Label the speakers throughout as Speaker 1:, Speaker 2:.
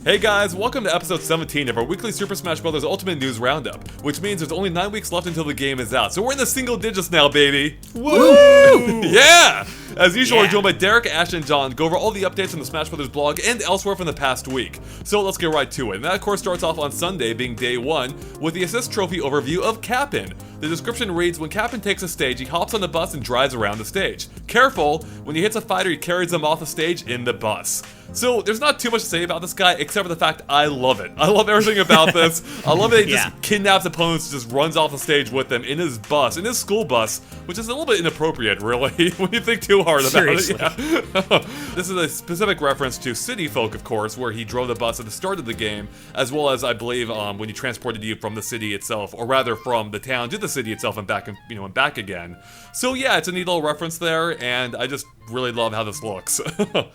Speaker 1: Hey guys, welcome to episode 17 of our weekly Super Smash Bros. Ultimate News Roundup, which means there's only 9 weeks left until the game is out, so we're in the single digits now, baby! Woo! Yeah! As usual, we're joined by Derek, Ash, and John to go over all the updates on the Smash Bros. Blog and elsewhere from the past week. So let's get right to it. And that, of course, starts off on Sunday, being day 1, with the Assist Trophy overview of Kapp'n. The description reads, when Kapp'n takes a stage, he hops on the bus and drives around the stage. Careful, when he hits a fighter, he carries them off the stage in the bus. So, there's not too much to say about this guy, except for the fact I love it. I love everything about this. I love that he just kidnaps opponents, just runs off the stage with them in his bus, in his school bus, which is a little bit inappropriate, really, when you think too hard about it. Yeah. This is a specific reference to City Folk, of course, where he drove the bus at the start of the game, as well as, I believe, when he transported you from the city itself, or rather from the town to the city itself and back, and back again. So yeah, it's a neat little reference there, and I just really love how this looks.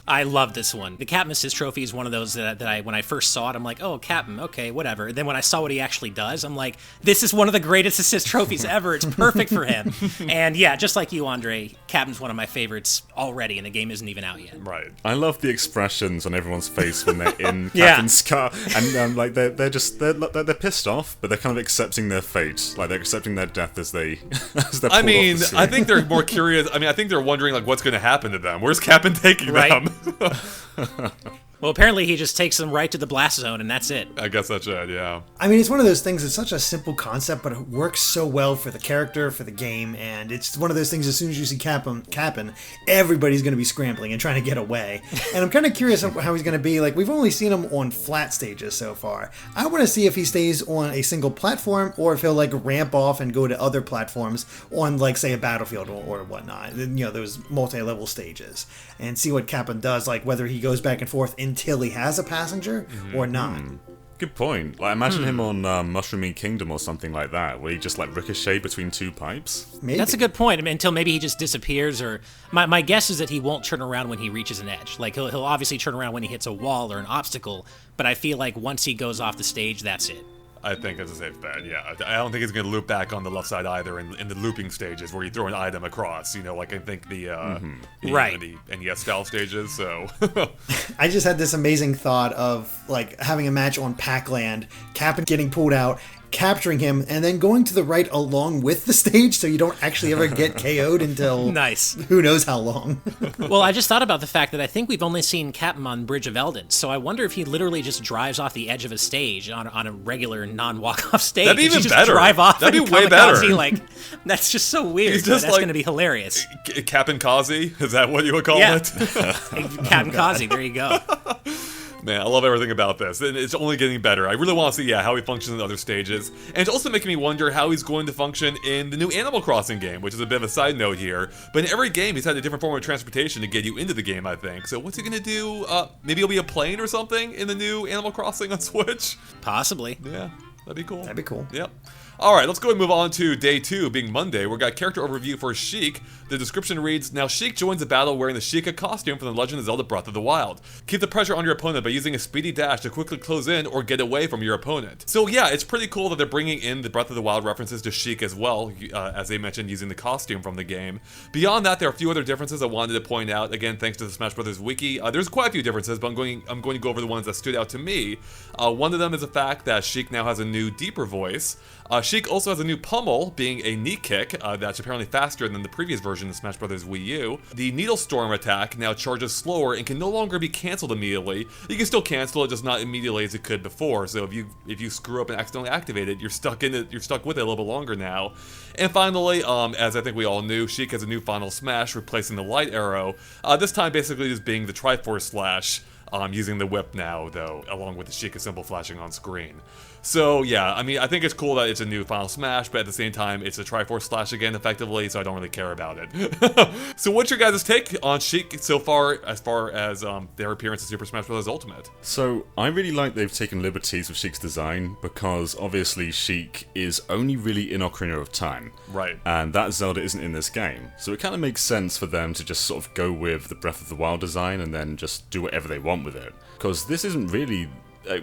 Speaker 2: I love this one. The Kapp'n Assist Trophy is one of those that I, when I first saw it, I'm like, oh, Kapp'n, okay, whatever. And then when I saw what he actually does, I'm like, this is one of the greatest assist trophies ever. It's perfect for him. And yeah, just like you, Andre, Kapp'n's one of my favorites already, and the game isn't even out yet.
Speaker 1: Right.
Speaker 3: I love the expressions on everyone's face when they're in Kapp'n's car, and like they're pissed off, but they're kind of accepting their fate, like they're accepting their death as they pulled off the screen.
Speaker 1: I think they're more curious. I think they're wondering like what's going to happen to them. Where's Kapp'n taking them?
Speaker 2: Well, apparently he just takes them right to the blast zone, and that's it.
Speaker 1: I guess that's it, yeah.
Speaker 4: I mean, it's one of those things, it's such a simple concept, but it works so well for the character, for the game, and it's one of those things, as soon as you see Kapp'n, everybody's going to be scrambling and trying to get away. And I'm kind of curious how he's going to be. Like, we've only seen him on flat stages so far. I want to see if he stays on a single platform, or if he'll, like, ramp off and go to other platforms on, like, say, a battlefield or whatnot. You know, those multi-level stages. And see what Kapp'n does, like, whether he goes back and forth until he has a passenger or not.
Speaker 3: Good point. Like, imagine him on Mushrooming Kingdom or something like that, where he just like ricochet between two pipes.
Speaker 4: Maybe.
Speaker 2: That's a good point. I mean, until maybe he just disappears, or my guess is that he won't turn around when he reaches an edge. Like he'll obviously turn around when he hits a wall or an obstacle, but I feel like once he goes off the stage, that's it.
Speaker 1: I think it's a safe bet, yeah. I don't think he's going to loop back on the left side either in the looping stages where you throw an item across, like I think the NES style stages, so.
Speaker 4: I just had this amazing thought of, like, having a match on Pac-Land, Kapp'n getting pulled out, capturing him, and then going to the right along with the stage so you don't actually ever get KO'd until
Speaker 2: nice.
Speaker 4: Who knows how long.
Speaker 2: Well, I just thought about the fact that I think we've only seen Kapp'n on Bridge of Eldon, so I wonder if he literally just drives off the edge of a stage on a regular non-walk-off stage.
Speaker 1: That'd be even
Speaker 2: just
Speaker 1: better.
Speaker 2: Drive off.
Speaker 1: That'd
Speaker 2: and
Speaker 1: be way better.
Speaker 2: Like, that's just so weird. That's going to be hilarious.
Speaker 1: Kapp'n Kazi? Is that what you would call it?
Speaker 2: Kapp'n Kazi, there you go.
Speaker 1: Man, I love everything about this, and it's only getting better. I really want to see, how he functions in other stages, and it's also making me wonder how he's going to function in the new Animal Crossing game, which is a bit of a side note here, but in every game he's had a different form of transportation to get you into the game, I think. So what's he gonna do? Maybe he'll be a plane or something in the new Animal Crossing on Switch?
Speaker 2: Possibly.
Speaker 1: Yeah, that'd be cool.
Speaker 4: That'd be cool.
Speaker 1: Yep. Alright, let's go ahead and move on to day 2, being Monday. We've got character overview for Sheik. The description reads, now Sheik joins the battle wearing the Sheikah costume from The Legend of Zelda Breath of the Wild. Keep the pressure on your opponent by using a speedy dash to quickly close in or get away from your opponent. So yeah, it's pretty cool that they're bringing in the Breath of the Wild references to Sheik as well, as they mentioned, using the costume from the game. Beyond that, there are a few other differences I wanted to point out, again, thanks to the Smash Bros. Wiki. There's quite a few differences, but I'm going to go over the ones that stood out to me. One of them is the fact that Sheik now has a new, deeper voice. Sheik also has a new pummel, being a knee kick, that's apparently faster than the previous version of Smash Bros. Wii U. The Needle Storm attack now charges slower and can no longer be cancelled immediately. You can still cancel it, just not immediately as it could before, so if you screw up and accidentally activate it, you're stuck with it a little bit longer now. And finally, as I think we all knew, Sheik has a new final smash, replacing the light arrow, this time basically just being the Triforce Slash, using the whip now, though, along with the Sheikah symbol flashing on screen. So, yeah, I think it's cool that it's a new Final Smash, but at the same time, it's a Triforce Slash again, effectively, so I don't really care about it. So what's your guys' take on Sheik so far as their appearance in Super Smash Bros. Ultimate?
Speaker 3: So, I really like they've taken liberties with Sheik's design, because obviously Sheik is only really in Ocarina of Time.
Speaker 1: Right.
Speaker 3: And that Zelda isn't in this game. So it kind of makes sense for them to just sort of go with the Breath of the Wild design and then just do whatever they want with it. Because this isn't really...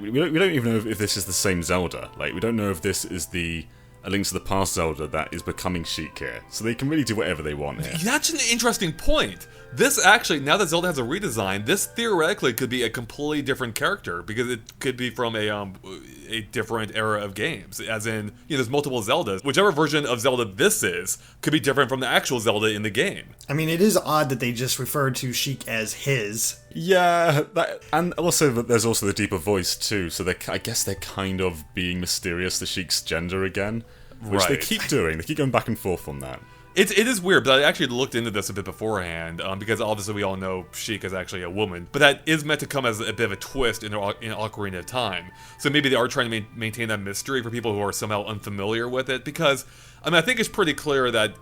Speaker 3: we don't even know if this is the same Zelda. Like, we don't know if this is the A Link to the Past Zelda that is becoming Sheik here. So they can really do whatever they want here.
Speaker 1: That's an interesting point. This actually, now that Zelda has a redesign, this theoretically could be a completely different character because it could be from a different era of games. As in, there's multiple Zeldas. Whichever version of Zelda this is could be different from the actual Zelda in the game.
Speaker 4: I mean, it is odd that they just referred to Sheik as his.
Speaker 3: Yeah, and also there's also the deeper voice too. So I guess they're kind of being mysterious to Sheik's gender again, which they keep doing. They keep going back and forth on that.
Speaker 1: It is weird, but I actually looked into this a bit beforehand, because obviously we all know Sheik is actually a woman, but that is meant to come as a bit of a twist in Ocarina of Time. So maybe they are trying to maintain that mystery for people who are somehow unfamiliar with it, because I think it's pretty clear that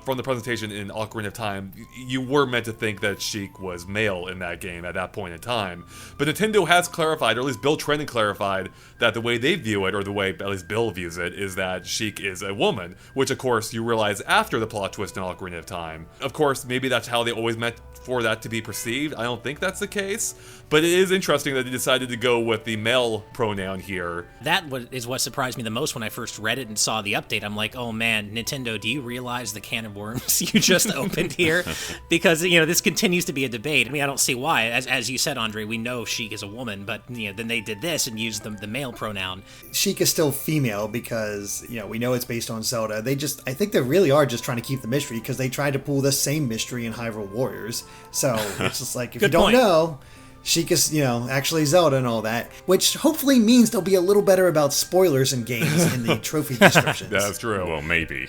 Speaker 1: from the presentation in Ocarina of Time, you were meant to think that Sheik was male in that game at that point in time. But Nintendo has clarified, or at least Bill Trinen clarified, that the way they view it, or the way at least Bill views it, is that Sheik is a woman, which of course you realize after the plot twist in Ocarina of Time. Of course, maybe that's how they always meant for that to be perceived. I don't think that's the case, but it is interesting that they decided to go with the male pronoun here.
Speaker 2: That is what surprised me the most when I first read it and saw the update. I'm like, oh man, Nintendo, do you realize the can of worms you just opened here? Because, this continues to be a debate. I mean, I don't see why. As you said, Andre, we know Sheik is a woman, but, then they did this and used the male pronoun.
Speaker 4: Sheik is still female because, we know it's based on Zelda. I think they really are just trying to keep the mystery because they tried to pull this same mystery in Hyrule Warriors. So it's just like, if you don't know, Sheik is, actually Zelda and all that, which hopefully means they'll be a little better about spoilers in games in the trophy descriptions.
Speaker 1: That's true.
Speaker 3: Well, maybe.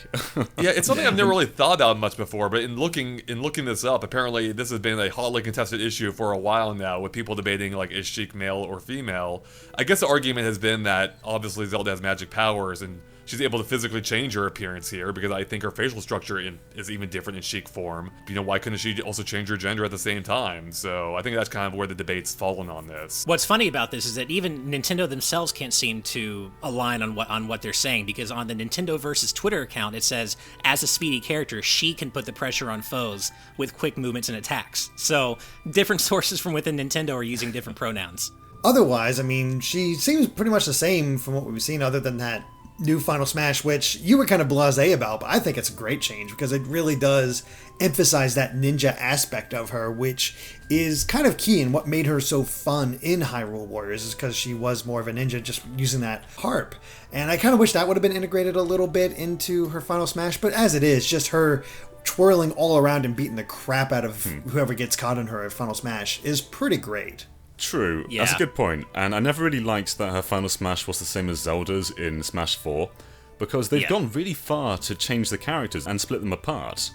Speaker 1: Yeah, it's something I've never really thought about much before, but in looking this up, apparently this has been a hotly contested issue for a while now, with people debating, is Sheik male or female? I guess the argument has been that, obviously, Zelda has magic powers, and she's able to physically change her appearance here, because I think her facial structure is even different in Sheik form. Why couldn't she also change her gender at the same time? So I think that's kind of where the debate's fallen on this.
Speaker 2: What's funny about this is that even Nintendo themselves can't seem to align on what they're saying, because on the Nintendo versus Twitter account, it says, as a speedy character, she can put the pressure on foes with quick movements and attacks. So different sources from within Nintendo are using different pronouns.
Speaker 4: Otherwise, she seems pretty much the same from what we've seen, other than that new Final Smash, which you were kind of blasé about, but I think it's a great change because it really does emphasize that ninja aspect of her, which is kind of key in what made her so fun in Hyrule Warriors, is because she was more of a ninja just using that harp. And I kind of wish that would have been integrated a little bit into her Final Smash, but as it is, just her twirling all around and beating the crap out of whoever gets caught in her Final Smash is pretty great.
Speaker 3: True,
Speaker 2: yeah.
Speaker 3: That's a good point. And I never really liked that her Final Smash was the same as Zelda's in Smash 4, because they've gone really far to change the characters and split them apart.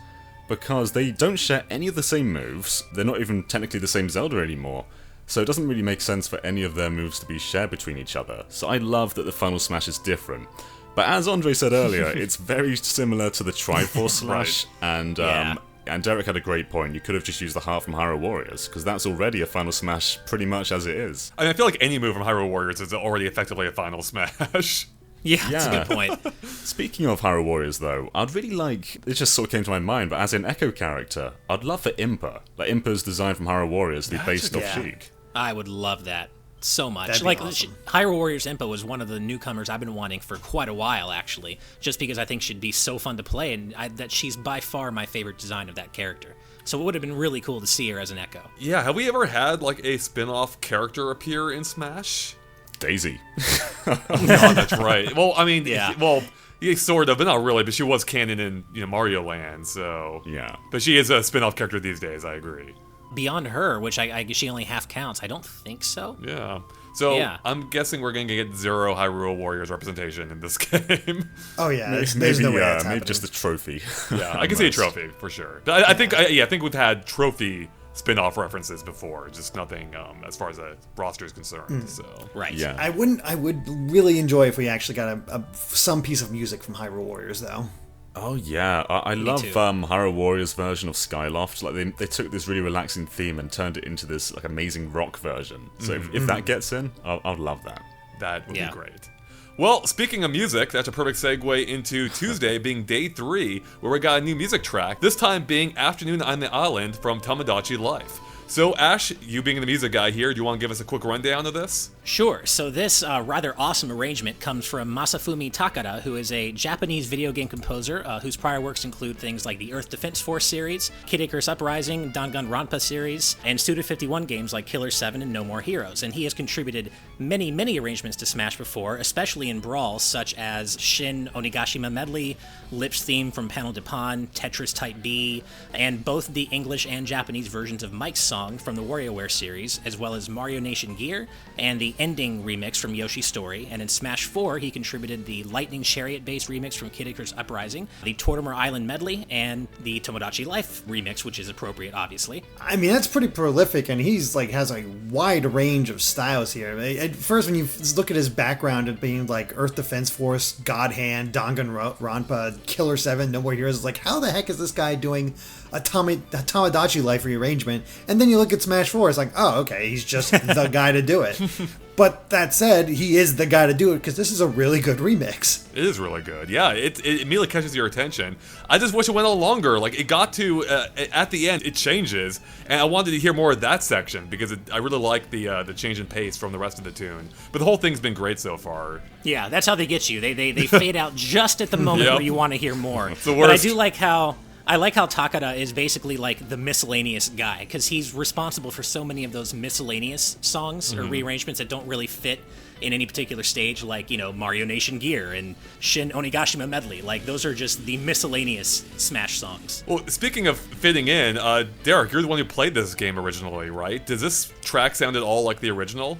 Speaker 3: Because they don't share any of the same moves, they're not even technically the same Zelda anymore, so it doesn't really make sense for any of their moves to be shared between each other. So I love that the Final Smash is different. But as Andre said earlier, it's very similar to the Triforce Slash,
Speaker 1: right.
Speaker 3: And Derek had a great point. You could have just used the heart from Hyrule Warriors, because that's already a Final Smash pretty much as it is.
Speaker 1: I feel like any move from Hyrule Warriors is already effectively a Final Smash.
Speaker 2: Yeah, that's a good point.
Speaker 3: Speaking of Hyrule Warriors, though, I'd really like... It just sort of came to my mind, but as an Echo character, I'd love for Impa. Impa's design from Hyrule Warriors to be based off Sheik.
Speaker 2: I would love that so much.
Speaker 4: That'd be awesome.
Speaker 2: Hyrule Warriors Impa was one of the newcomers I've been wanting for quite a while, actually, just because I think she'd be so fun to play, and that she's by far my favorite design of that character. So it would have been really cool to see her as an Echo.
Speaker 1: Yeah, have we ever had a spin-off character appear in Smash?
Speaker 3: Daisy.
Speaker 1: Oh god, that's right. Well,
Speaker 2: yeah.
Speaker 1: Yeah, sort of, but not really, but she was canon in Mario Land, so...
Speaker 3: Yeah.
Speaker 1: But she is a spin-off character these days, I agree.
Speaker 2: Beyond her, which I guess she only half counts, I don't think so.
Speaker 1: Yeah. So,
Speaker 2: Yeah.
Speaker 1: I'm guessing we're going to get zero Hyrule Warriors representation in this game.
Speaker 4: Oh yeah, there's no way that's
Speaker 3: maybe
Speaker 4: happening.
Speaker 3: just the trophy.
Speaker 1: Yeah, I can see a trophy, for sure. But I think we've had trophy spin-off references before, just nothing as far as the roster is concerned, so...
Speaker 2: Right.
Speaker 3: Yeah.
Speaker 4: I would really enjoy if we actually got some piece of music from Hyrule Warriors, though.
Speaker 3: Oh yeah, I love
Speaker 2: too.
Speaker 3: Hyrule Warriors' version of Skyloft. They took this really relaxing theme and turned it into this amazing rock version. So if that gets in, I'd love that.
Speaker 1: That would
Speaker 2: Yeah.
Speaker 1: be great. Well, speaking of music, that's a perfect segue into Tuesday being day 3, where we got a new music track, this time being Afternoon on the Island from Tomodachi Life. So Ash, you being the music guy here, do you want to give us a quick rundown of this?
Speaker 2: Sure. So this rather awesome arrangement comes from Masafumi Takada, who is a Japanese video game composer whose prior works include things like the Earth Defense Force series, Kid Icarus Uprising, Danganronpa series, and Suda 51 games like Killer 7 and No More Heroes. And he has contributed many arrangements to Smash before, especially in brawls such as Shin Onigashima Medley, Lips theme from Panel de Pan, Tetris Type B, and both the English and Japanese versions of Mike's song from the WarioWare series, as well as Mario Nation Gear, and the ending remix from Yoshi's Story. And in Smash 4, he contributed the Lightning Chariot-based remix from Kid Icarus Uprising, the Tortimer Island medley, and the Tomodachi Life remix, which is appropriate, obviously.
Speaker 4: I mean, that's pretty prolific, and he's like has a wide range of styles here. At first, when you look at his background at being like Earth Defense Force, God Hand, Danganronpa, Killer 7, No More Heroes, it's like, how the heck is this guy doing a Tomodachi Life rearrangement? And then you look at Smash 4, it's like, oh, okay, he's just the guy to do it. But that said, he is the guy to do it because this is a really good remix.
Speaker 1: It is really good. Yeah, it immediately catches your attention. I just wish it went on longer. Like, it got to, at the end, it changes. And I wanted to hear more of that section because I really like the change in pace from the rest of the tune. But the whole thing's been great so far.
Speaker 2: Yeah, that's how they get you. They fade out just at the moment where you want to hear more.
Speaker 1: It's the worst.
Speaker 2: But I do like how... Takada is basically like the miscellaneous guy, because he's responsible for so many of those miscellaneous songs or rearrangements that don't really fit in any particular stage, like, you know, Mario Nation Gear and Shin Onigashima Medley. Like, those are just the miscellaneous Smash songs.
Speaker 1: Well, speaking of fitting in, Derek, you're the one who played this game originally, right? Does this track sound at all like the original?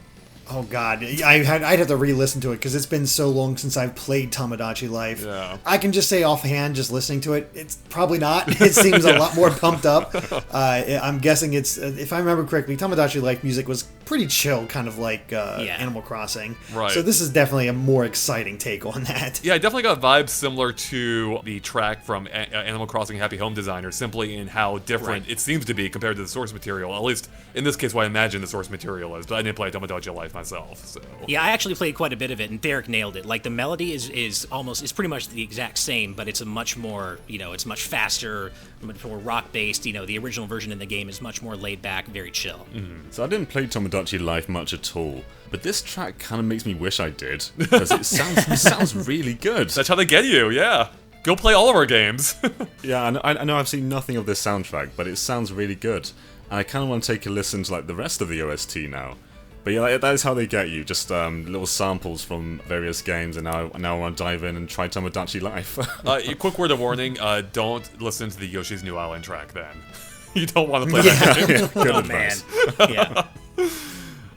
Speaker 4: Oh god, I'd have to re-listen to it because it's been so long since I've played Tomodachi Life.
Speaker 1: Yeah.
Speaker 4: I can just say offhand, just listening to it, it's probably not. It seems a lot more pumped up. I'm guessing it's, if I remember correctly, Tomodachi Life music was pretty chill, kind of like Animal Crossing.
Speaker 1: Right.
Speaker 4: So this is definitely a more exciting take on that.
Speaker 1: Yeah, I definitely got vibes similar to the track from Animal Crossing Happy Home Designer, simply in how different it seems to be compared to the source material. At least, in this case, what I imagine the source material is. But I didn't play Tomodachi Life myself, so...
Speaker 2: Yeah, I actually played quite a bit of it, and Derek nailed it. Like, the melody is pretty much the exact same, but it's a much more, you know, it's much faster, much more rock-based. You know, the original version in the game is much more laid-back, very chill.
Speaker 3: So I didn't play Tomodachi Life much at all, but this track kind of makes me wish I did, because it sounds really good.
Speaker 1: That's how they get you, yeah. Go play all of our games.
Speaker 3: Yeah, I know I've seen nothing of this soundtrack, but it sounds really good, and I kind of want to take a listen to like the rest of the OST now. But yeah, that is how they get you, just little samples from various games, and now I want to dive in and try Tomodachi Life.
Speaker 1: A quick word of warning, don't listen to the Yoshi's New Island track then. You don't want to play that game.
Speaker 3: Yeah, good
Speaker 2: Oh,
Speaker 3: advice.
Speaker 2: man. Yeah.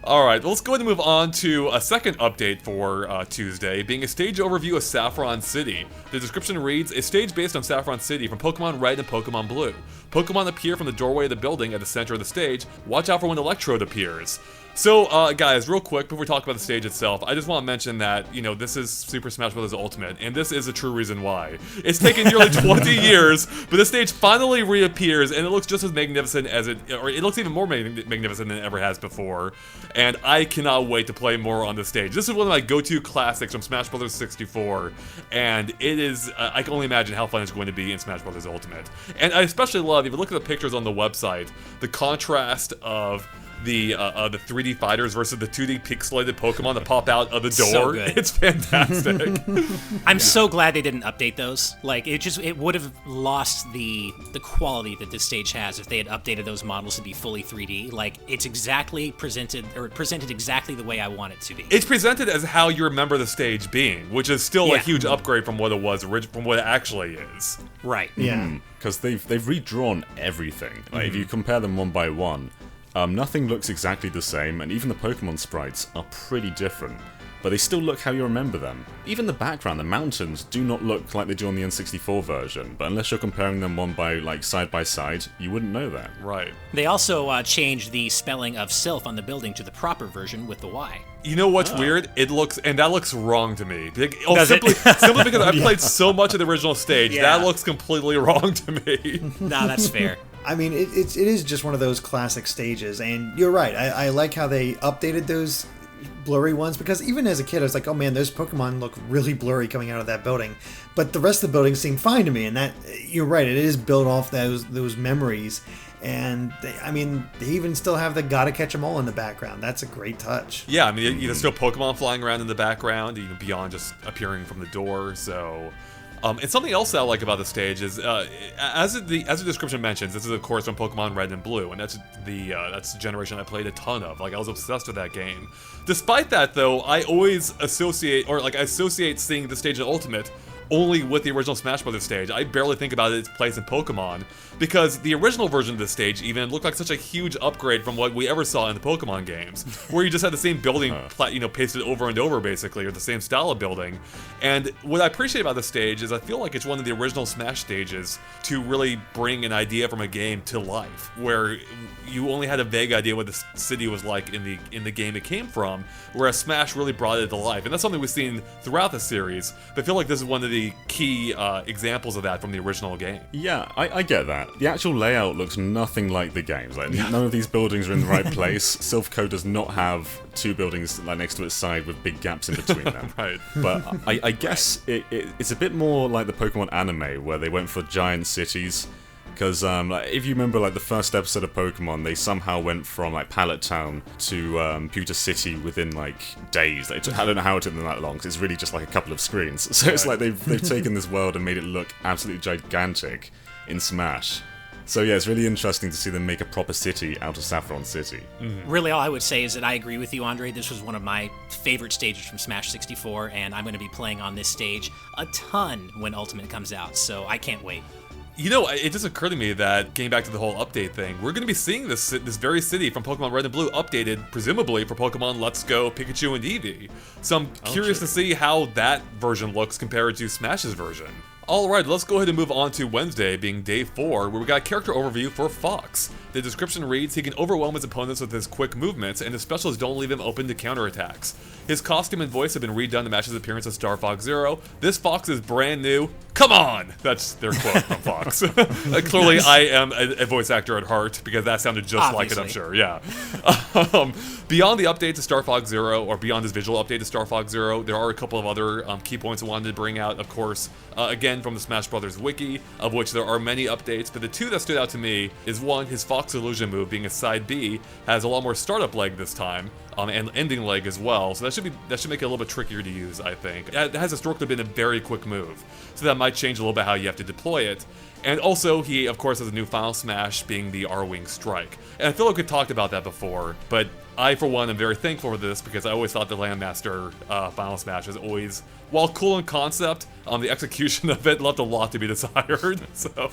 Speaker 1: Alright, let's go ahead and move on to a second update for Tuesday, being a stage overview of Saffron City. The description reads, a stage based on Saffron City from Pokemon Red and Pokemon Blue. Pokemon appear from the doorway of the building at the center of the stage. Watch out for when Electrode appears. So, guys, real quick, before we talk about the stage itself, I just want to mention that, you know, this is Super Smash Bros. Ultimate, and this is a true reason why. It's taken nearly 20 years, but the stage finally reappears, and it looks just as magnificent as it looks even more magnificent than it ever has before, and I cannot wait to play more on the stage. This is one of my go-to classics from Smash Bros. 64, and it is, I can only imagine how fun it's going to be in Smash Bros. Ultimate. And I especially love, if you look at the pictures on the website, the contrast of the 3D fighters versus the 2D pixelated Pokemon that pop out of the door.
Speaker 2: So good.
Speaker 1: It's fantastic.
Speaker 2: I'm so glad they didn't update those. Like, it would have lost the quality that this stage has if they had updated those models to be fully 3D. Like, it's exactly presented exactly the way I want it to be.
Speaker 1: It's presented as how you remember the stage being, which is still a huge upgrade from what it was from what it actually is.
Speaker 2: Right.
Speaker 4: Yeah.
Speaker 3: Because they've redrawn everything. Like, if you compare them one by one, nothing looks exactly the same, and even the Pokemon sprites are pretty different, but they still look how you remember them. Even the background, the mountains, do not look like they do on the N64 version, but unless you're comparing them side by side, you wouldn't know that.
Speaker 1: Right.
Speaker 2: They also changed the spelling of Sylph on the building to the proper version with the Y.
Speaker 1: You know what's weird? It looks, and that looks wrong to me.
Speaker 2: Simply
Speaker 1: because I've played so much of the original stage, that looks completely wrong to me.
Speaker 2: Nah, that's fair.
Speaker 4: I mean, it is just one of those classic stages, and you're right. I like how they updated those blurry ones, because even as a kid, I was like, oh man, those Pokemon look really blurry coming out of that building. But the rest of the building seemed fine to me, and that, you're right, it is built off those memories. And they even still have the gotta catch 'em all in the background. That's a great touch.
Speaker 1: Yeah, I mean, there's still Pokemon flying around in the background, beyond just appearing from the door. So, and something else that I like about the stage is, as the description mentions, this is of course from Pokemon Red and Blue, and that's the generation I played a ton of. Like, I was obsessed with that game. Despite that, though, I always associate seeing the stage in Ultimate only with the original Smash Bros. Stage. I barely think about its place in Pokemon, because the original version of the stage even looked like such a huge upgrade from what we ever saw in the Pokemon games, where you just had the same building, pasted over and over, basically, or the same style of building. And what I appreciate about the stage is I feel like it's one of the original Smash stages to really bring an idea from a game to life, where you only had a vague idea what the city was like in the game it came from, whereas Smash really brought it to life. And that's something we've seen throughout the series, but I feel like this is one of the key examples of that from the original game.
Speaker 3: Yeah, I get that. The actual layout looks nothing like the games. Like, none of these buildings are in the right place. Silph does not have two buildings next to its side with big gaps in between them.
Speaker 1: Right.
Speaker 3: But I guess it's a bit more like the Pokemon anime, where they went for giant cities. Because if you remember, the first episode of Pokemon, they somehow went from Pallet Town to Pewter City within days. I don't know how it took them that long, because it's really just a couple of screens. So it's like they've taken this world and made it look absolutely gigantic in Smash. So yeah, it's really interesting to see them make a proper city out of Saffron City.
Speaker 2: Mm-hmm. Really, all I would say is that I agree with you, Andre. This was one of my favorite stages from Smash 64, and I'm going to be playing on this stage a ton when Ultimate comes out, so I can't wait.
Speaker 1: It just occurred to me that, getting back to the whole update thing, we're going to be seeing this very city from Pokemon Red and Blue updated, presumably for Pokemon Let's Go, Pikachu, and Eevee. So I'm curious to see how that version looks compared to Smash's version. Alright, let's go ahead and move on to Wednesday, being day 4, where we got a character overview for Fox. The description reads, he can overwhelm his opponents with his quick movements, and his specials don't leave him open to counterattacks. His costume and voice have been redone to match his appearance as Star Fox Zero. This Fox is brand new. Come on! That's their quote from Fox. Clearly, I am a voice actor at heart, because that sounded just like it, I'm sure. Yeah. Beyond the update to Star Fox Zero, or beyond his visual update to Star Fox Zero, there are a couple of other key points I wanted to bring out, of course. Again, from the Smash Bros. Wiki, of which there are many updates, but the two that stood out to me is, one, his Fox Illusion move, being a side B, has a lot more startup leg this time, and ending leg as well, so that should make it a little bit trickier to use, I think. It has historically been a very quick move, so that might change a little bit how you have to deploy it. And also, he, of course, has a new Final Smash, being the R-Wing Strike. And I feel like we talked about that before, but I, for one, am very thankful for this, because I always thought the Landmaster Final Smash was always, while cool in concept, the execution of it left a lot to be desired. So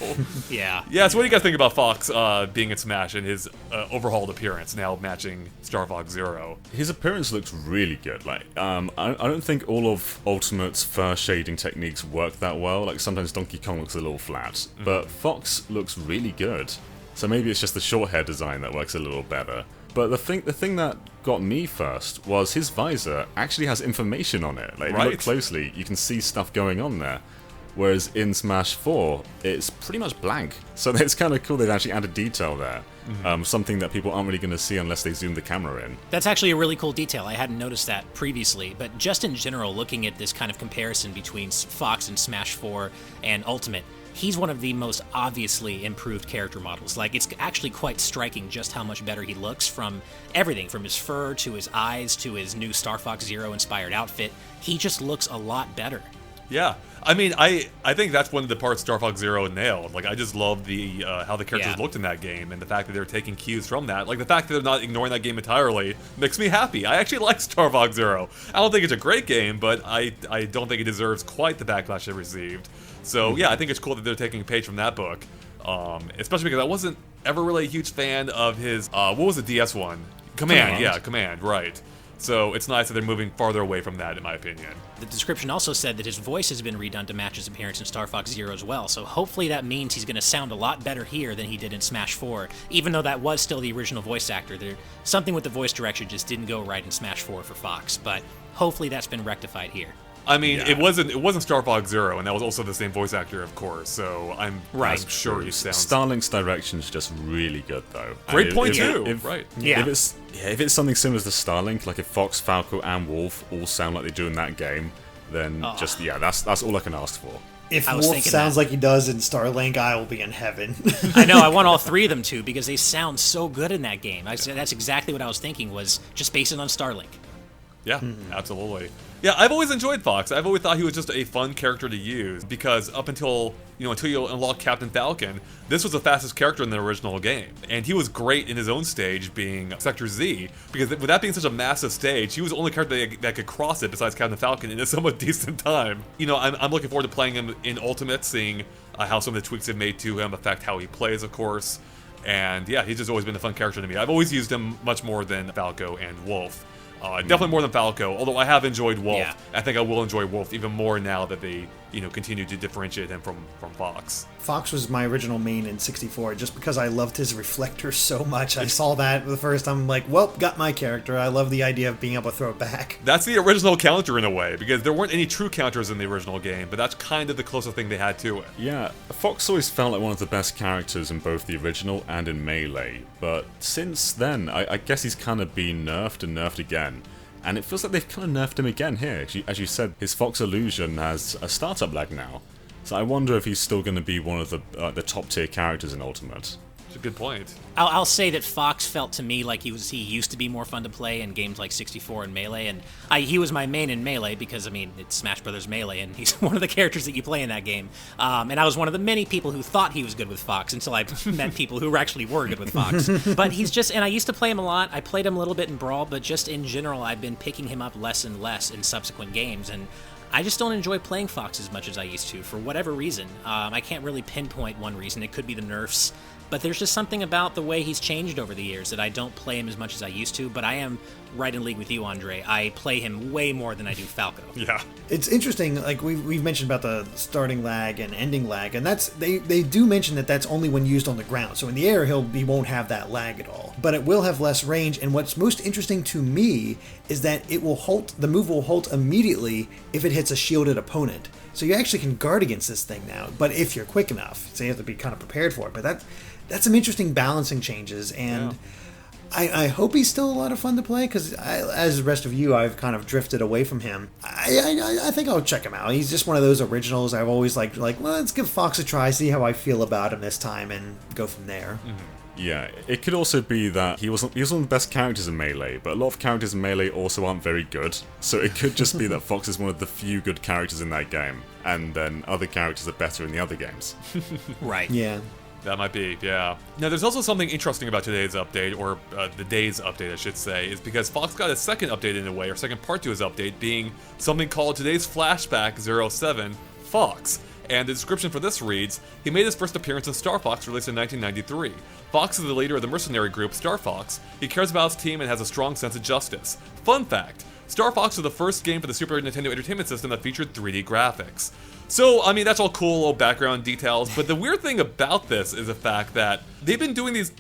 Speaker 2: yeah.
Speaker 1: So what do you guys think about Fox being in Smash and his overhauled appearance now matching Star Fox Zero?
Speaker 3: His appearance looks really good. I don't think all of Ultimate's fur shading techniques work that well. Sometimes Donkey Kong looks a little flat, but Fox looks really good. So maybe it's just the short hair design that works a little better. But the thing that got me first was his visor actually has information on it. If you look closely, you can see stuff going on there. Whereas in Smash 4, it's pretty much blank. So it's kind of cool they've actually added detail there. Something that people aren't really going to see unless they zoom the camera in.
Speaker 2: That's actually a really cool detail. I hadn't noticed that previously, but just in general, looking at this kind of comparison between Fox and Smash 4 and Ultimate, he's one of the most obviously improved character models. It's actually quite striking just how much better he looks, from everything from his fur to his eyes to his new Star Fox Zero inspired outfit. He just looks a lot better.
Speaker 1: Yeah. I mean, I think that's one of the parts Star Fox Zero nailed. I just love the how the characters looked in that game, and the fact that they're taking cues from that. The fact that they're not ignoring that game entirely makes me happy. I actually like Star Fox Zero. I don't think it's a great game, but I don't think it deserves quite the backlash it received. So yeah, I think it's cool that they're taking a page from that book, especially because I wasn't ever really a huge fan of his, what was the DS one? Command, yeah, Command, right. So it's nice that they're moving farther away from that, in my opinion.
Speaker 2: The description also said that his voice has been redone to match his appearance in Star Fox Zero as well, so hopefully that means he's going to sound a lot better here than he did in Smash 4, even though that was still the original voice actor. Something with the voice direction just didn't go right in Smash 4 for Fox, but hopefully that's been rectified here.
Speaker 1: I mean, it wasn't Star Fox Zero, and that was also the same voice actor, of course. So I'm sure he sounds.
Speaker 3: Starlink's direction's just really good, though.
Speaker 1: Great point too.
Speaker 3: Right. If it's something similar to Starlink, if Fox, Falco, and Wolf all sound like they do in that game, then that's all I can ask for.
Speaker 4: If
Speaker 2: I was
Speaker 4: Wolf
Speaker 2: thinking
Speaker 4: sounds
Speaker 2: that.
Speaker 4: like he does in Starlink, I will be in heaven.
Speaker 2: I know, I want all three of them to, because they sound so good in that game. That's exactly what I was thinking, was just base it on Starlink.
Speaker 1: Yeah, absolutely. Yeah, I've always enjoyed Fox. I've always thought he was just a fun character to use because up until you unlock Captain Falcon, this was the fastest character in the original game. And he was great in his own stage being Sector Z because with that being such a massive stage, he was the only character that could cross it besides Captain Falcon in a somewhat decent time. I'm looking forward to playing him in Ultimate, seeing how some of the tweaks they've made to him affect how he plays, of course. And yeah, he's just always been a fun character to me. I've always used him much more than Falco and Wolf. Definitely more than Falco, although I have enjoyed Wolf.
Speaker 2: Yeah.
Speaker 1: I think I will enjoy Wolf even more now that they, continue to differentiate him from Fox.
Speaker 4: Fox was my original main in 64 just because I loved his reflector so much. I saw that the first time, I'm like, well, got my character. I love the idea of being able to throw it back.
Speaker 1: That's the original counter in a way, because there weren't any true counters in the original game, but that's kind of the closest thing they had to it.
Speaker 3: Yeah, Fox always felt like one of the best characters in both the original and in Melee, but since then, I guess he's kind of been nerfed and nerfed again. And it feels like they've kind of nerfed him again here. As you said, his Fox illusion has a startup lag now. So I wonder if he's still going to be one of the top tier characters in Ultimate.
Speaker 1: It's a good point.
Speaker 2: I'll say that Fox felt to me like he used to be more fun to play in games like 64 and Melee, and he was my main in Melee because, it's Smash Brothers Melee, and he's one of the characters that you play in that game. And I was one of the many people who thought he was good with Fox until I met people who actually were good with Fox. But and I used to play him a lot. I played him a little bit in Brawl, but just in general, I've been picking him up less and less in subsequent games, and I just don't enjoy playing Fox as much as I used to, for whatever reason. I can't really pinpoint one reason. It could be the nerfs. But there's just something about the way he's changed over the years that I don't play him as much as I used to, but I am right in league with you, Andre. I play him way more than I do Falco.
Speaker 1: Yeah.
Speaker 4: It's interesting, like we've mentioned about the starting lag and ending lag, and that's they do mention that that's only when used on the ground. So in the air, he won't have that lag at all. But it will have less range, and what's most interesting to me is that the move will halt immediately if it hits a shielded opponent. So you actually can guard against this thing now, but if you're quick enough. So you have to be kind of prepared for it. But that's some interesting balancing changes, and
Speaker 1: Yeah.
Speaker 4: I hope he's still a lot of fun to play, because as the rest of you, I've kind of drifted away from him. I think I'll check him out. He's just one of those originals I've always liked, well, let's give Fox a try, see how I feel about him this time, and go from there.
Speaker 1: Mm-hmm.
Speaker 3: Yeah, it could also be that he was one of the best characters in Melee, but a lot of characters in Melee also aren't very good. So it could just be that Fox is one of the few good characters in that game, and then other characters are better in the other games.
Speaker 2: Right.
Speaker 4: Yeah.
Speaker 1: That might be, yeah. Now, there's also something interesting about today's update, or the day's update, I should say, is because Fox got a second update in a way, or second part to his update, being something called Today's Flashback 07 Fox. And the description for this reads, he made his first appearance in Star Fox, released in 1993. Fox is the leader of the mercenary group Star Fox. He cares about his team and has a strong sense of justice. Fun fact, Star Fox was the first game for the Super Nintendo Entertainment System that featured 3D graphics. So, that's all cool, little background details, but the weird thing about this is the fact that they've been doing these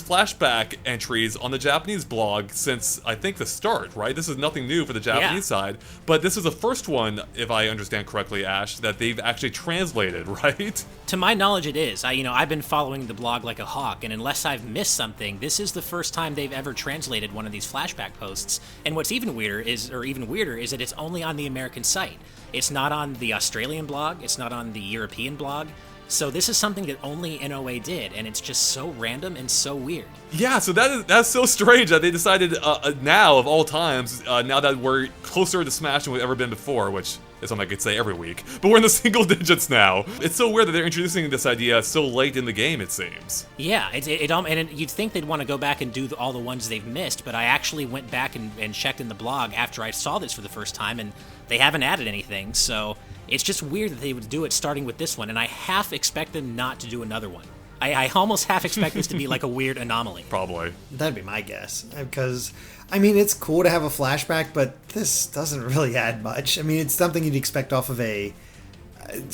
Speaker 1: flashback entries on the Japanese blog since, I think, the start, right? This is nothing new for the Japanese side, but this is the first one, if I understand correctly, Ash, that they've actually translated, right?
Speaker 2: To my knowledge, it is. I've been following the blog like a hawk, and unless I've missed something, this is the first time they've ever translated one of these flashback posts. And what's even weirder is that it's only on the American site. It's not on the Australian blog. It's not on the European blog. So this is something that only NOA did, and it's just so random and so weird.
Speaker 1: Yeah, so that's so strange that they decided now, of all times, now that we're closer to Smash than we've ever been before, which is something I could say every week, but we're in the single digits now. It's so weird that they're introducing this idea so late in the game, it seems.
Speaker 2: Yeah, and you'd think they'd want to go back and do all the ones they've missed, but I actually went back and checked in the blog after I saw this for the first time, and they haven't added anything, so it's just weird that they would do it starting with this one, and I half expect them not to do another one. I almost half expect this to be like a weird anomaly.
Speaker 1: Probably.
Speaker 4: That'd be my guess, because it's cool to have a flashback, but this doesn't really add much. It's something you'd expect off of a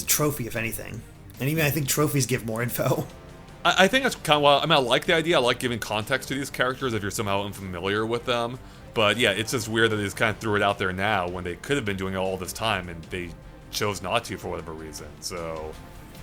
Speaker 4: trophy, if anything. And even I think trophies give more info.
Speaker 1: I think that's kind of why, I like the idea. I like giving context to these characters if you're somehow unfamiliar with them. But yeah, it's just weird that they just kind of threw it out there now when they could have been doing it all this time and they chose not to for whatever reason. So,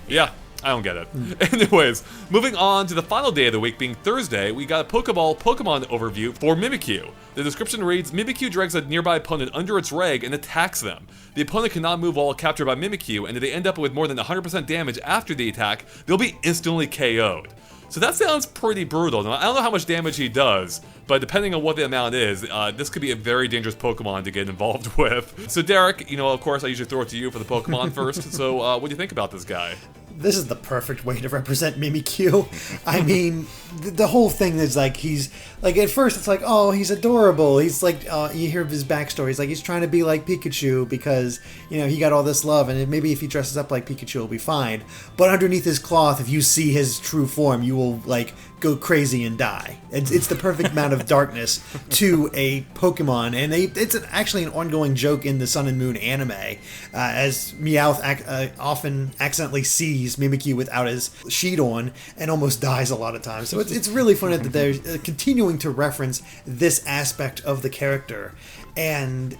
Speaker 1: yeah, I don't get it. Anyways, moving on to the final day of the week being Thursday, we got a Poké Ball Pokémon overview for Mimikyu. The description reads, Mimikyu drags a nearby opponent under its reg and attacks them. The opponent cannot move while captured by Mimikyu, and if they end up with more than 100% damage after the attack, they'll be instantly KO'd. So that sounds pretty brutal. Now, I don't know how much damage he does, but depending on what the amount is, this could be a very dangerous Pokemon to get involved with. So Derek, of course I usually throw it to you for the Pokemon first, so what do you think about this guy?
Speaker 4: This is the perfect way to represent Mimikyu. I mean, the whole thing is like, he's like, at first it's like, oh, he's adorable. He's like, you hear his backstory. He's like, he's trying to be like Pikachu because, he got all this love, and maybe if he dresses up like Pikachu, he'll be fine. But underneath his cloth, if you see his true form, you will like go crazy and die. It's the perfect amount of darkness to a Pokemon, and it's actually an ongoing joke in the Sun and Moon anime, as Meowth often accidentally sees Mimikyu without his sheet on and almost dies a lot of times. So it's really funny that they're continuing to reference this aspect of the character, and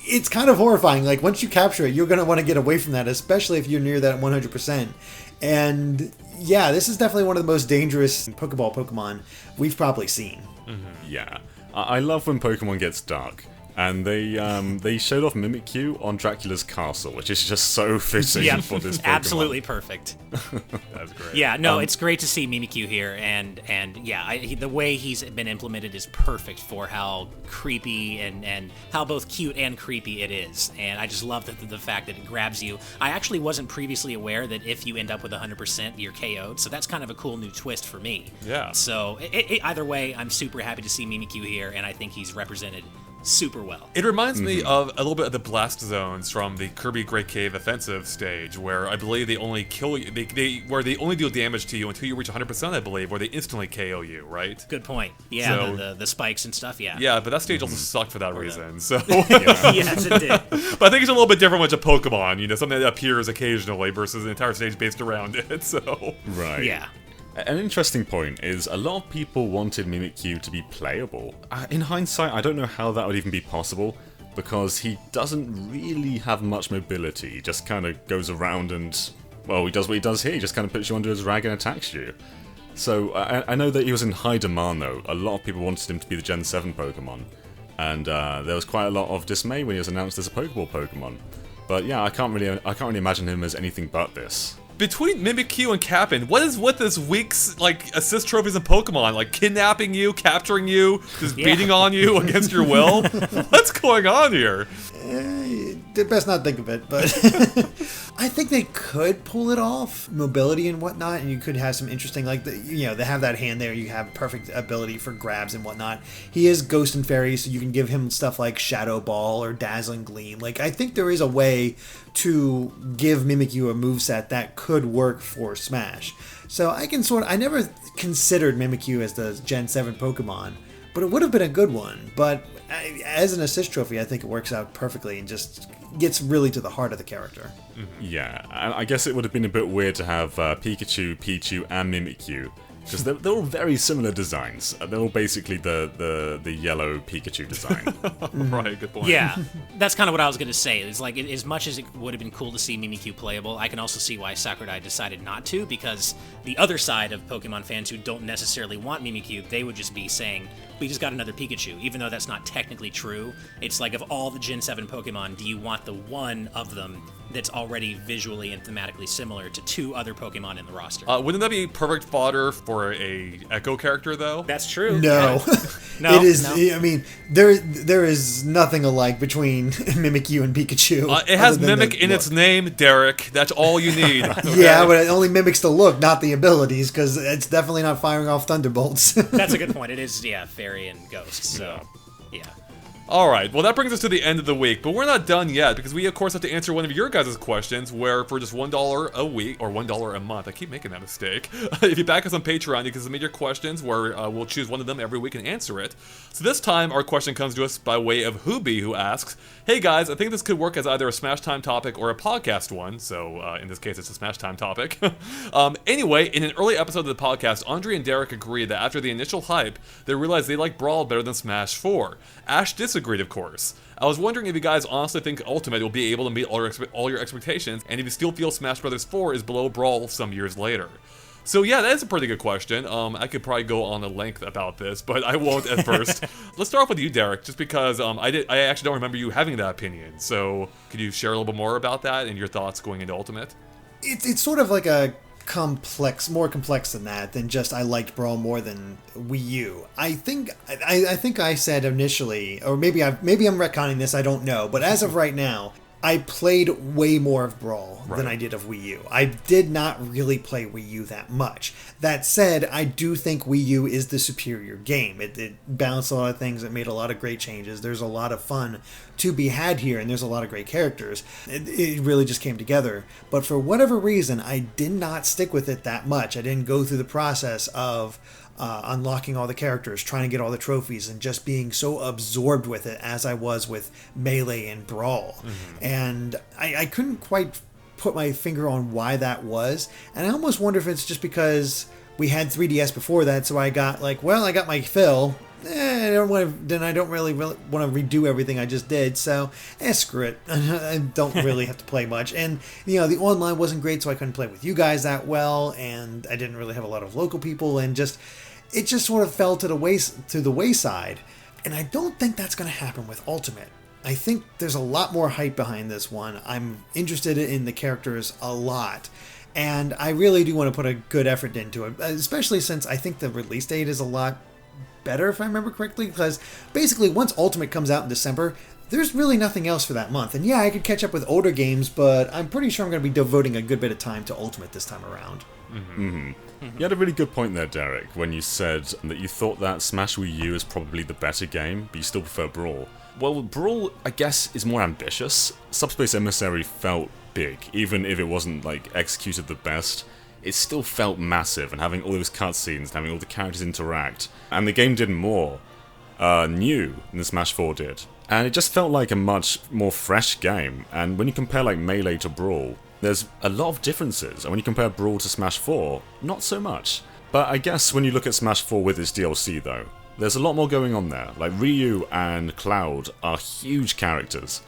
Speaker 4: it's kind of horrifying. Like, once you capture it, you're going to want to get away from that, especially if you're near that 100%. And yeah, this is definitely one of the most dangerous Pokeball Pokemon we've probably seen.
Speaker 3: Yeah. I love when Pokemon gets dark. And they showed off Mimikyu on Dracula's castle, which is just so fitting for this Pokemon.
Speaker 2: Absolutely perfect.
Speaker 1: That's great.
Speaker 2: Yeah, no, it's great to see Mimikyu here, and yeah, the way he's been implemented is perfect for how creepy and how both cute and creepy it is. And I just love the fact that it grabs you. I actually wasn't previously aware that if you end up with 100%, you're KO'd, so that's kind of a cool new twist for me.
Speaker 1: Yeah.
Speaker 2: So either way, I'm super happy to see Mimikyu here, and I think he's represented super well.
Speaker 1: It reminds me of a little bit of the blast zones from the Kirby Great Cave offensive stage, where I believe they only kill you, where they only deal damage to you until you reach 100%, I believe, where they instantly KO you, right?
Speaker 2: Good point. Yeah, so, the spikes and stuff, yeah.
Speaker 1: Yeah, but that stage also sucked for that reason, so...
Speaker 2: Yes, it did.
Speaker 1: But I think it's a little bit different with a Pokemon, something that appears occasionally versus an entire stage based around it, so...
Speaker 3: Right.
Speaker 2: Yeah.
Speaker 3: An interesting point is a lot of people wanted Mimikyu to be playable. In hindsight, I don't know how that would even be possible, because he doesn't really have much mobility. He just kind of goes around and, well, he does what he does here. He just kind of puts you under his rag and attacks you. So I know that he was in high demand, though. A lot of people wanted him to be the Gen 7 Pokemon, and there was quite a lot of dismay when he was announced as a Pokeball Pokemon. But yeah, I can't really imagine him as anything but this.
Speaker 1: Between Mimikyu and Kapp'n, what is with this week's assist trophies in Pokemon? Kidnapping you, capturing you, just beating on you against your will? What's going on here?
Speaker 4: Best not think of it, but I think they could pull it off, mobility and whatnot, and you could have some interesting, they have that hand there, you have perfect ability for grabs and whatnot. He is Ghost and Fairy, so you can give him stuff like Shadow Ball or Dazzling Gleam. I think there is a way to give Mimikyu a moveset that could work for Smash. So I never considered Mimikyu as the Gen 7 Pokemon, but it would have been a good one. But as an assist trophy, I think it works out perfectly and just gets really to the heart of the character.
Speaker 3: Yeah, I guess it would have been a bit weird to have Pikachu, Pichu, and Mimikyu, because they're all very similar designs. They're all basically the yellow Pikachu design.
Speaker 1: Right, good point.
Speaker 2: Yeah, that's kind of what I was going to say. It's as much as it would have been cool to see Mimikyu playable, I can also see why Sakurai decided not to, because the other side of Pokemon fans who don't necessarily want Mimikyu, they would just be saying, we just got another Pikachu, even though that's not technically true. It's of all the Gen 7 Pokemon, do you want the one of them that's already visually and thematically similar to two other Pokemon in the roster?
Speaker 1: Wouldn't that be perfect fodder for a Echo character, though?
Speaker 2: That's true.
Speaker 4: No.
Speaker 2: No,
Speaker 4: it is.
Speaker 2: No.
Speaker 4: I mean, there is nothing alike between Mimikyu and Pikachu.
Speaker 1: It has Mimic in its name, Derek. That's all you need. Okay?
Speaker 4: Yeah, but it only mimics the look, not the abilities, because it's definitely not firing off thunderbolts.
Speaker 2: That's a good point. It is, Fairy and Ghost, so, yeah.
Speaker 1: Alright, well that brings us to the end of the week, but we're not done yet, because we of course have to answer one of your guys' questions, where for just $1 a week, or $1 a month, I keep making that mistake, if you back us on Patreon, you can submit your questions, where we'll choose one of them every week and answer it. So this time, our question comes to us by way of Hoobie, who asks, hey guys, I think this could work as either a Smash Time topic or a podcast one, so in this case it's a Smash Time topic. Anyway, in an early episode of the podcast, Andre and Derek agreed that after the initial hype, they realized they like Brawl better than Smash 4. Ash disagreed agreed, of course. I was wondering if you guys honestly think Ultimate will be able to meet all your expectations, and if you still feel Smash Bros. 4 is below Brawl some years later. So yeah, that is a pretty good question. I could probably go on a length about this, but I won't at first. Let's start off with you, Derek, just because I actually don't remember you having that opinion. So could you share a little bit more about that and your thoughts going into Ultimate?
Speaker 4: It's sort of like a more complex than that, than just I liked Brawl more than Wii U. I think I said initially, or maybe I'm retconning this, I don't know, but as of right now, I played way more of Brawl than I did of Wii U. I did not really play Wii U that much. That said, I do think Wii U is the superior game. It balanced a lot of things. It made a lot of great changes. There's a lot of fun to be had here, and there's a lot of great characters. It really just came together. But for whatever reason, I did not stick with it that much. I didn't go through the process of unlocking all the characters, trying to get all the trophies, and just being so absorbed with it as I was with Melee and Brawl. Mm-hmm. And I couldn't quite put my finger on why that was. And I almost wonder if it's just because we had 3DS before that, so I got I got my fill. I don't really want to redo everything I just did, so screw it. I don't really have to play much. And, the online wasn't great, so I couldn't play with you guys that well, and I didn't really have a lot of local people, and it just sort of fell to the wayside. And I don't think that's going to happen with Ultimate. I think there's a lot more hype behind this one. I'm interested in the characters a lot. And I really do want to put a good effort into it, especially since I think the release date is a lot better, if I remember correctly, because basically once Ultimate comes out in December, there's really nothing else for that month. And yeah, I could catch up with older games, but I'm pretty sure I'm going to be devoting a good bit of time to Ultimate this time around.
Speaker 3: Mm-hmm. Mm-hmm. You had a really good point there, Derek, when you said that you thought that Smash Wii U is probably the better game, but you still prefer Brawl. Well, Brawl, I guess, is more ambitious. Subspace Emissary felt big, even if it wasn't, executed the best. It still felt massive, and having all those cutscenes, and having all the characters interact. And the game did more new than Smash 4 did. And it just felt like a much more fresh game. And when you compare Melee to Brawl, there's a lot of differences. And when you compare Brawl to Smash 4, not so much. But I guess when you look at Smash 4 with its DLC though, there's a lot more going on there. Ryu and Cloud are huge characters.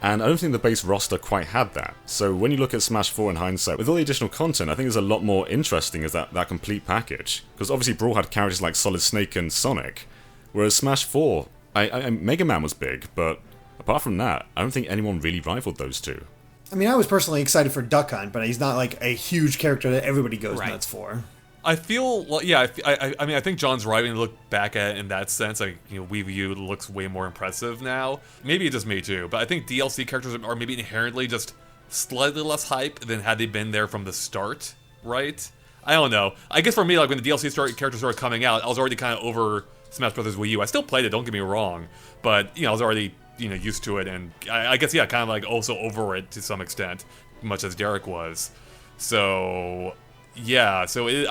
Speaker 3: And I don't think the base roster quite had that. So when you look at Smash 4 in hindsight, with all the additional content, I think there's a lot more interesting as that complete package. Because obviously Brawl had characters like Solid Snake and Sonic, whereas Smash 4, Mega Man was big, but apart from that, I don't think anyone really rivaled those two.
Speaker 4: I mean, I was personally excited for Duck Hunt, but he's not a huge character that everybody goes nuts for.
Speaker 1: I feel, I think John's right when you look back at it in that sense. Wii U looks way more impressive now. Maybe it's just me too, but I think DLC characters are maybe inherently just slightly less hype than had they been there from the start, right? I don't know. I guess for me, when the DLC characters started coming out, I was already kind of over Smash Bros. Wii U. I still played it, don't get me wrong, but, I was already, used to it, and I guess, kind of also over it to some extent, much as Derek was. So... yeah, so it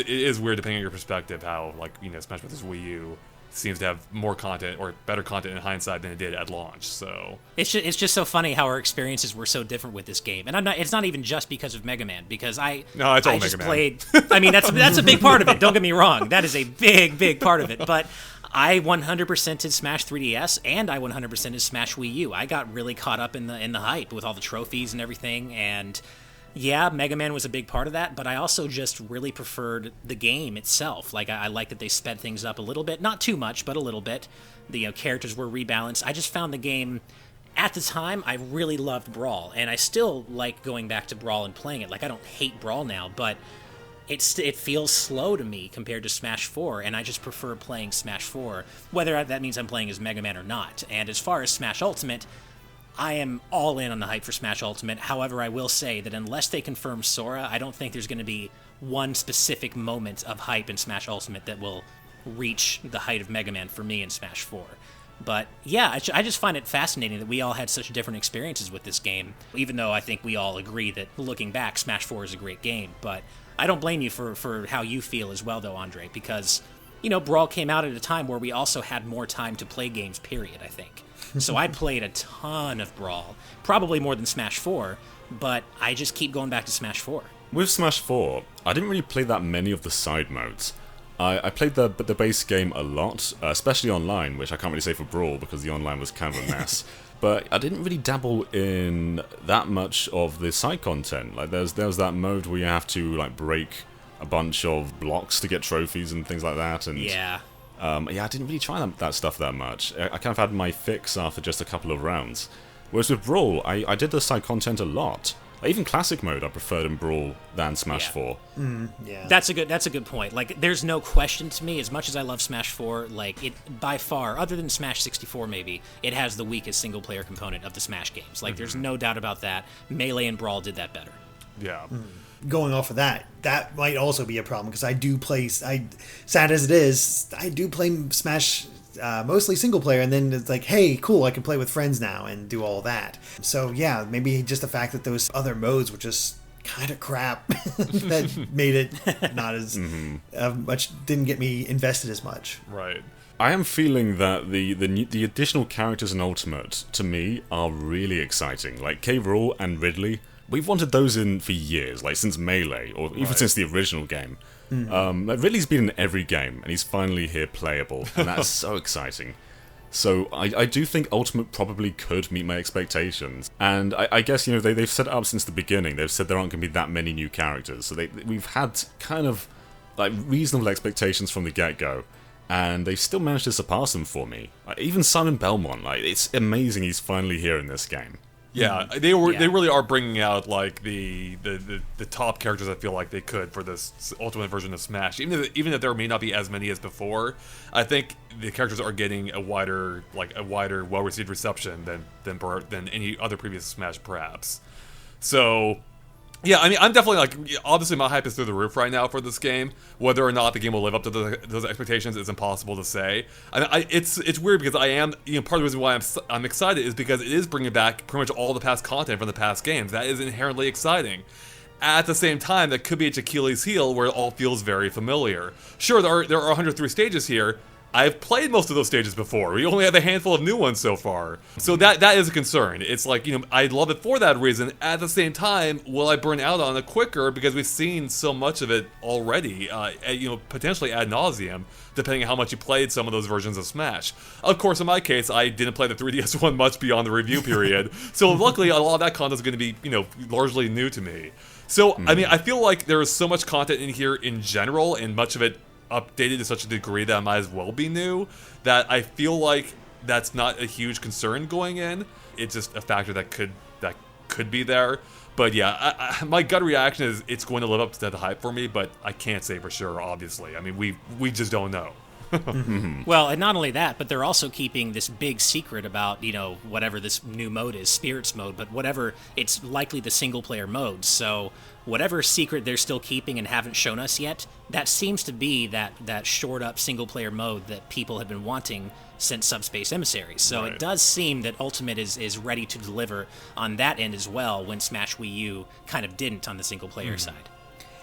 Speaker 1: is weird depending on your perspective how, Smash Bros. Wii U seems to have more content or better content in hindsight than it did at launch. So
Speaker 2: it's just so funny how our experiences were so different with this game, and it's not even just because of Mega Man, because
Speaker 1: it's all Mega Man.
Speaker 2: Played. I mean, that's a big part of it. Don't get me wrong, that is a big part of it. But I 100% did Smash 3DS, and I 100% did Smash Wii U. I got really caught up in the hype with all the trophies and everything, and. Yeah, Mega Man was a big part of that, but I also just really preferred the game itself. I like that they sped things up a little bit. Not too much, but a little bit. The characters were rebalanced. I just found the game, at the time, I really loved Brawl, and I still like going back to Brawl and playing it. I don't hate Brawl now, but it feels slow to me compared to Smash 4, and I just prefer playing Smash 4, whether that means I'm playing as Mega Man or not. And as far as Smash Ultimate, I am all in on the hype for Smash Ultimate. However, I will say that unless they confirm Sora, I don't think there's going to be one specific moment of hype in Smash Ultimate that will reach the height of Mega Man for me in Smash 4. But yeah, I just find it fascinating that we all had such different experiences with this game, even though I think we all agree that looking back, Smash 4 is a great game. But I don't blame you for how you feel as well, though, Andre, because, Brawl came out at a time where we also had more time to play games, period, I think. So I played a ton of Brawl, probably more than Smash 4, but I just keep going back to Smash 4.
Speaker 3: With Smash 4, I didn't really play that many of the side modes. I played the base game a lot, especially online, which I can't really say for Brawl because the online was kind of a mess. But I didn't really dabble in that much of the side content. Like there's that mode where you have to like break a bunch of blocks to get trophies and things like that. And
Speaker 2: Yeah.
Speaker 3: I didn't really try that stuff that much. I kind of had my fix after just a couple of rounds. Whereas with Brawl, I did the side content a lot. Even classic mode I preferred in Brawl than Smash 4.
Speaker 4: Yeah.
Speaker 2: That's a good point. Like, there's no question to me, as much as I love Smash 4, like, it, by far, other than Smash 64 maybe, it has the weakest single-player component of the Smash games. Like, there's no doubt about that. Melee and Brawl did that better.
Speaker 1: Yeah.
Speaker 4: Going off of that might also be a problem because I do play, sad as it is, I do play Smash mostly single player, and then it's like, hey, cool, I can play with friends now and do all that. So yeah, maybe just the fact that those other modes were just kind of crap that made it not as much, didn't get me invested as much.
Speaker 1: Right.
Speaker 3: I am feeling that the additional characters in Ultimate, to me, are really exciting. Like K. Rool and Ridley, we've wanted those in for years, like since Melee, or even since the original game. Ridley's been in every game, and he's finally here playable, and that's so exciting. So I do think Ultimate probably could meet my expectations, and I guess, you know, they've set it up since the beginning. They've said there aren't going to be that many new characters, so we've had kind of like reasonable expectations from the get-go, and they've still managed to surpass them for me. Like, even Simon Belmont, like, it's amazing he's finally here in this game.
Speaker 1: Yeah, they really are bringing out like the top characters. I feel like they could for this Ultimate version of Smash. Even if there may not be as many as before, I think the characters are getting a wider, well-received reception than any other previous Smash, perhaps. So. Yeah, I mean, I'm definitely, like, obviously my hype is through the roof right now for this game. Whether or not the game will live up to those expectations is impossible to say. I mean, it's weird because I am, you know, part of the reason why I'm excited is because it is bringing back pretty much all the past content from the past games. That is inherently exciting. At the same time, that could be its Achilles heel where it all feels very familiar. Sure, there are 103 stages here. I've played most of those stages before. We only have a handful of new ones so far. So that is a concern. It's like, you know, I love it for that reason. At the same time, will I burn out on it quicker because we've seen so much of it already, you know, potentially ad nauseum, depending on how much you played some of those versions of Smash. Of course, in my case, I didn't play the 3DS one much beyond the review period. So luckily, a lot of that content is going to be, you know, largely new to me. So, I mean, I feel like there is so much content in here in general, and much of it updated to such a degree that it might as well be new, that I feel like that's not a huge concern going in. It's just a factor that could be there. But yeah, my gut reaction is it's going to live up to the hype for me, but I can't say for sure, obviously. I mean, we just don't know.
Speaker 2: Well, and not only that, but they're also keeping this big secret about, you know, whatever this new mode is, Spirits mode, but whatever, it's likely the single-player mode. So whatever secret they're still keeping and haven't shown us yet, that seems to be that shored-up single-player mode that people have been wanting since Subspace Emissaries. So It does seem that Ultimate is ready to deliver on that end as well, when Smash Wii U kind of didn't on the single-player side.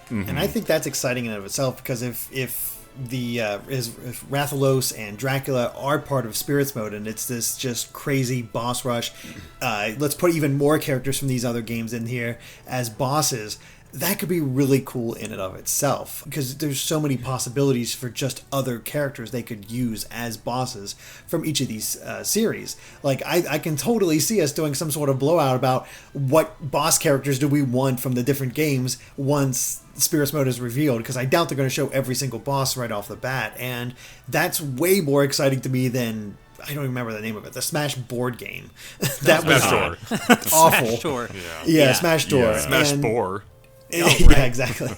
Speaker 4: And I think that's exciting in and of itself, because if Rathalos and Dracula are part of Spirits mode, and it's this just crazy boss rush. Let's put even more characters from these other games in here as bosses. That could be really cool in and of itself, because there's so many possibilities for just other characters they could use as bosses from each of these series. Like, I can totally see us doing some sort of blowout about what boss characters do we want from the different games once Spirits mode is revealed, because I doubt they're going to show every single boss right off the bat, and that's way more exciting to me than, I don't even remember the name of it, the Smash board game. That was awful.
Speaker 2: Smash Tour.
Speaker 4: Yeah, Smash Tour.
Speaker 3: Yeah.
Speaker 1: Smash Boar.
Speaker 2: Oh, right.
Speaker 4: Yeah, exactly.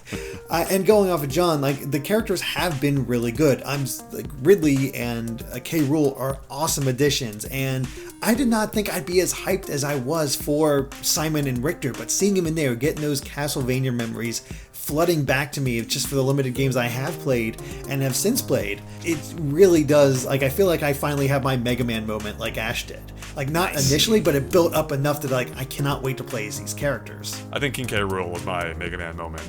Speaker 4: And going off of John, like, the characters have been really good. Like, Ridley and K. Rool are awesome additions, and I did not think I'd be as hyped as I was for Simon and Richter, but seeing him in there, getting those Castlevania memories flooding back to me just for the limited games I have played and have since played, it really does, like, I feel like I finally have my Mega Man moment like Ash did. Like, not initially, but it built up enough that, like, I cannot wait to play as these characters.
Speaker 1: I think King K. Rool was my Mega Man moment.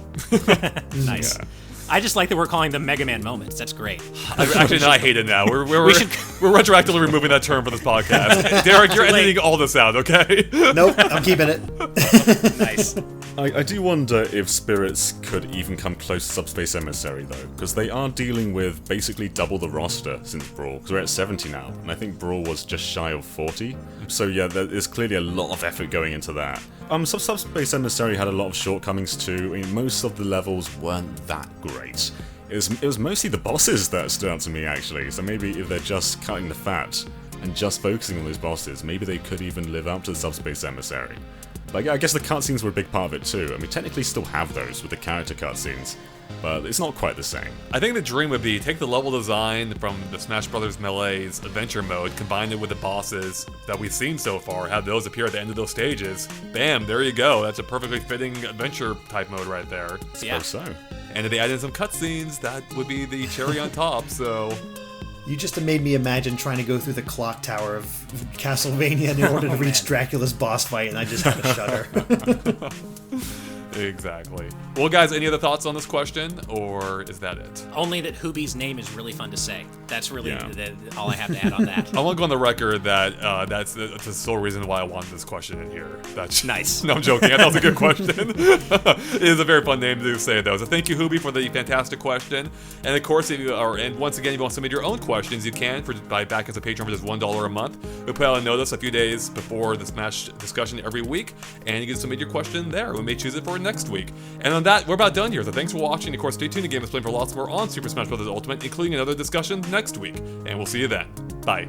Speaker 2: Nice.
Speaker 1: Yeah.
Speaker 2: I just like that we're calling them Mega Man moments. That's great.
Speaker 1: Actually, no, I hate it now. We're retroactively removing that term for this podcast. Derek, you're editing all this out, okay?
Speaker 4: Nope, I'm keeping it.
Speaker 2: Nice.
Speaker 3: I do wonder if spirits could even come close to Subspace Emissary, though, because they are dealing with basically double the roster since Brawl, because we're at 70 now, and I think Brawl was just shy of 40. So yeah, there's clearly a lot of effort going into that. Subspace Emissary had a lot of shortcomings too. I mean, most of the levels weren't that great. It was mostly the bosses that stood out to me, actually, so maybe if they're just cutting the fat and just focusing on those bosses, maybe they could even live up to the Subspace Emissary. Like, I guess the cutscenes were a big part of it too. I mean, technically still have those with the character cutscenes, but it's not quite the same.
Speaker 1: I think the dream would be take the level design from the Smash Bros. Melee's adventure mode, combine it with the bosses that we've seen so far, have those appear at the end of those stages. Bam, there you go. That's a perfectly fitting adventure type mode right there.
Speaker 2: Yeah.
Speaker 3: So.
Speaker 1: And if they add in some cutscenes, that would be the cherry on top, so...
Speaker 4: You just made me imagine trying to go through the clock tower of Castlevania in order to reach Dracula's boss fight, and I just had to shudder.
Speaker 1: Exactly. Well, guys, any other thoughts on this question, or is that it?
Speaker 2: Only that Hoobi's name is really fun to say. That's really all I have to add on that.
Speaker 1: I want to go on the record that that's the sole reason why I wanted this question in here. That's
Speaker 2: nice.
Speaker 1: No, I'm joking. I thought it was a good question. It is a very fun name to say, though. So thank you, Hoobi, for the fantastic question. And of course, if you are, and once again, if you want to submit your own questions, you can by backing us a Patreon for just $1 a month. We put out a notice a few days before the Smash discussion every week, and you can submit your question there. We may choose it for next week. And on that, we're about done here. So thanks for watching. Of course, stay tuned to GameXplain for lots more on Super Smash Bros. Ultimate, including another discussion next week. And we'll see you then. Bye.